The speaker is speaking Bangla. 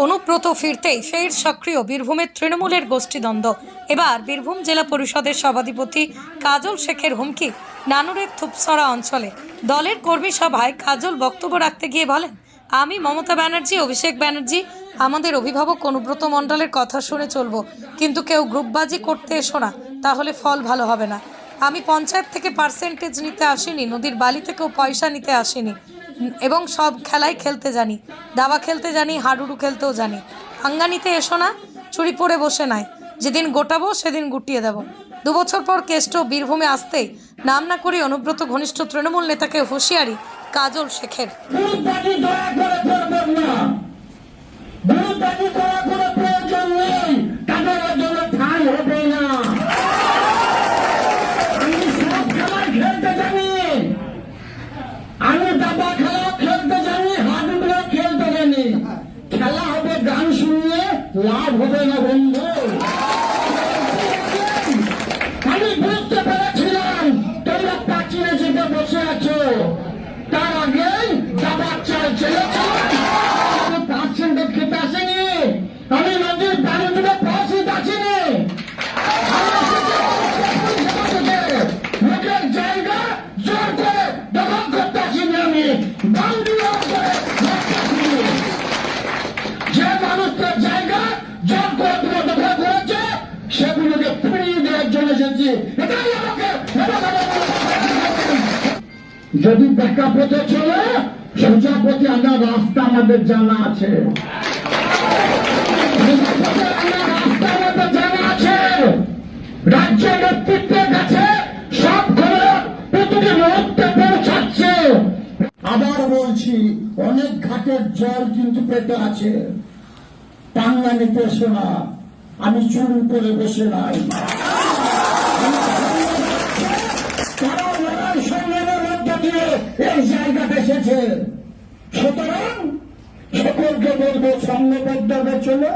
অনুব্রত ফিরতেই ফের সক্রিয় বীরভূমের তৃণমূলের গোষ্ঠীদ্বন্দ্ব। এবার বীরভূম জেলা পরিষদের সভাধিপতি কাজল শেখের হুমকি নানুরের থুপসরা অঞ্চলে। দলের কর্মী সভায় কাজল বক্তব্য রাখতে গিয়ে বলেন, আমি মমতা ব্যানার্জি, অভিষেক ব্যানার্জি, আমাদের অভিভাবক অনুব্রত মণ্ডলের কথা শুনে চলবো, কিন্তু কেউ গ্রুপবাজি করতে এসো না, তাহলে ফল ভালো হবে না। আমি পঞ্চায়েত থেকে পার্সেন্টেজ নিতে আসিনি, নদীর বালি থেকেও পয়সা নিতে আসিনি, এবং সব খেলাই খেলতে জানি, দাবা খেলতে জানি, হাডুডু খেলতেও জানি। হাঙ্গা নিতে এসো না, চুরি পরে বসে নাই, যেদিন গোটাবো সেদিন গুটিয়ে দেব। 2 বছর পর কেষ্ট বীরভূমে আসতেই নাম না করে অনুব্রত ঘনিষ্ঠ তৃণমূল নেতাকে হুঁশিয়ারি কাজল শেখের। আমি দাবা খেলা খেলতে জানি, হাডুডু খেলতে জানি। খেলা হবে গান শুনিয়ে, লাভ হবে না বন্ধু। আমি বুঝতে পেরেছিলাম তোমরা পাঁচিলে যেতে বসে আছো, তার আগে দাবার চাল চলেছে। আমি পার্সেন্টেজ খেতে আসেনি, আমি নদীর বাড়ি থেকে পয়সা আসিনি। লোকের জায়গা জোর করে দখল করতে আসিনি, আমি যে মানুষের জায়গা জোর করে তোমার দখল করেছে সেগুলোকে ফিরিয়ে দেওয়ার জন্য এসেছি। এটাই আমাকে যদি দেখা পথে চলে সোজা পথে আমরা রাস্তা আমাদের জানা আছে, রাস্তা আমাদের জানা আছে। রাজ্যের নেতৃত্বের কাছে সব খবর প্রতিটি মুহূর্তে পৌঁছাচ্ছে। আবার বলছি, অনেক ঘাটের জল কিন্তু পেটে আছে, পাঙ্গা নিতে এসো না, আমি চুরি করে বসে নাই। তারা লড়াই সংগ্রামের মধ্যে দিয়ে এই জায়গাটা এসেছে। সুতরাং সকলকে বলবো, সংঘবদ্ধভাবে চলো।